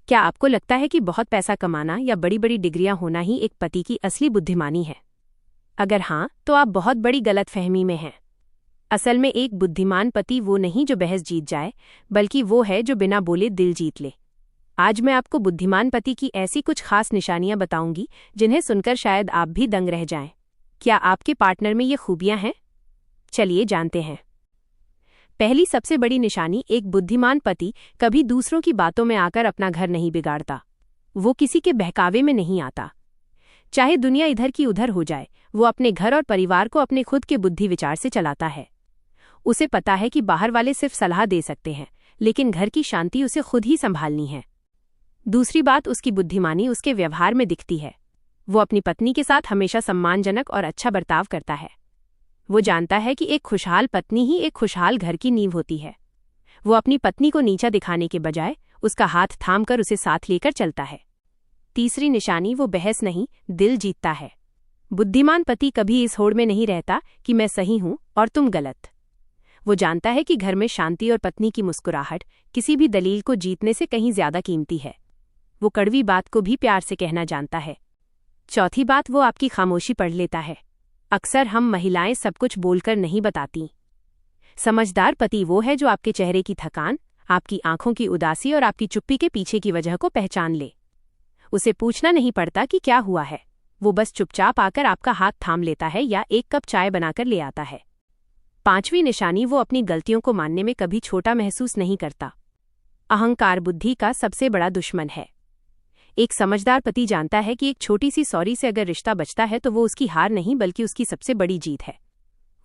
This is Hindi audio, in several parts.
क्या आपको लगता है कि बहुत पैसा कमाना या बड़ी बड़ी डिग्रियां होना ही एक पति की असली बुद्धिमानी है? अगर हाँ, तो आप बहुत बड़ी गलतफहमी में हैं। असल में एक बुद्धिमान पति वो नहीं जो बहस जीत जाए, बल्कि वो है जो बिना बोले दिल जीत ले। आज मैं आपको बुद्धिमान पति की ऐसी कुछ खास निशानियां बताऊंगी जिन्हें सुनकर शायद आप भी दंग रह जाएं। क्या आपके पार्टनर में ये खूबियां हैं? चलिए जानते हैं। पहली सबसे बड़ी निशानी, एक बुद्धिमान पति कभी दूसरों की बातों में आकर अपना घर नहीं बिगाड़ता। वो किसी के बहकावे में नहीं आता। चाहे दुनिया इधर की उधर हो जाए, वो अपने घर और परिवार को अपने खुद के बुद्धि विचार से चलाता है। उसे पता है कि बाहर वाले सिर्फ सलाह दे सकते हैं, लेकिन घर की शांति उसे खुद ही संभालनी है। दूसरी बात, उसकी बुद्धिमानी उसके व्यवहार में दिखती है। वो अपनी पत्नी के साथ हमेशा सम्मानजनक और अच्छा बर्ताव करता है। वो जानता है कि एक खुशहाल पत्नी ही एक खुशहाल घर की नींव होती है। वो अपनी पत्नी को नीचा दिखाने के बजाय उसका हाथ थामकर उसे साथ लेकर चलता है। तीसरी निशानी, वो बहस नहीं, दिल जीतता है। बुद्धिमान पति कभी इस होड़ में नहीं रहता कि मैं सही हूं और तुम गलत। वो जानता है कि घर में शांति और पत्नी की मुस्कुराहट किसी भी दलील को जीतने से कहीं ज्यादा कीमती है। वो कड़वी बात को भी प्यार से कहना जानता है। चौथी बात, वो आपकी खामोशी पढ़ लेता है। अक्सर हम महिलाएं सब कुछ बोलकर नहीं बताती। समझदार पति वो है जो आपके चेहरे की थकान, आपकी आंखों की उदासी और आपकी चुप्पी के पीछे की वजह को पहचान ले। उसे पूछना नहीं पड़ता कि क्या हुआ है, वो बस चुपचाप आकर आपका हाथ थाम लेता है या एक कप चाय बनाकर ले आता है। पांचवी निशानी, वो अपनी गलतियों को मानने में कभी छोटा महसूस नहीं करता। अहंकार बुद्धि का सबसे बड़ा दुश्मन है। एक समझदार पति जानता है कि एक छोटी सी सॉरी से अगर रिश्ता बचता है तो वो उसकी हार नहीं बल्कि उसकी सबसे बड़ी जीत है।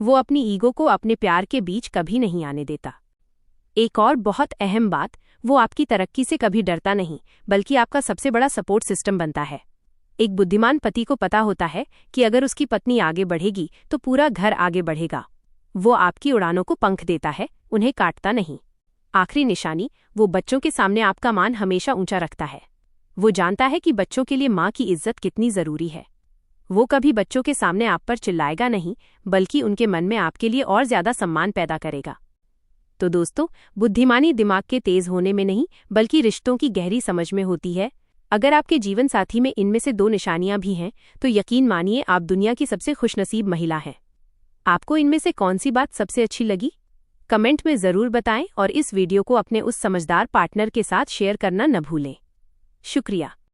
वो अपनी ईगो को अपने प्यार के बीच कभी नहीं आने देता। एक और बहुत अहम बात, वो आपकी तरक्की से कभी डरता नहीं बल्कि आपका सबसे बड़ा सपोर्ट सिस्टम बनता है। एक बुद्धिमान पति को पता होता है कि अगर उसकी पत्नी आगे बढ़ेगी तो पूरा घर आगे बढ़ेगा। वो आपकी उड़ानों को पंख देता है, उन्हें काटता नहीं। आखिरी निशानी, वो बच्चों के सामने आपका मान हमेशा ऊंचा रखता है। वो जानता है कि बच्चों के लिए माँ की इज्जत कितनी जरूरी है। वो कभी बच्चों के सामने आप पर चिल्लाएगा नहीं, बल्कि उनके मन में आपके लिए और ज्यादा सम्मान पैदा करेगा। तो दोस्तों, बुद्धिमानी दिमाग के तेज होने में नहीं बल्कि रिश्तों की गहरी समझ में होती है। अगर आपके जीवन साथी में इनमें से 2 निशानियां भी हैं तो यकीन मानिए आप दुनिया की सबसे खुशनसीब महिला हैं। आपको इनमें से कौन सी बात सबसे अच्छी लगी? कमेंट में जरूर बताएं और इस वीडियो को अपने उस समझदार पार्टनर के साथ शेयर करना न भूलें। शुक्रिया।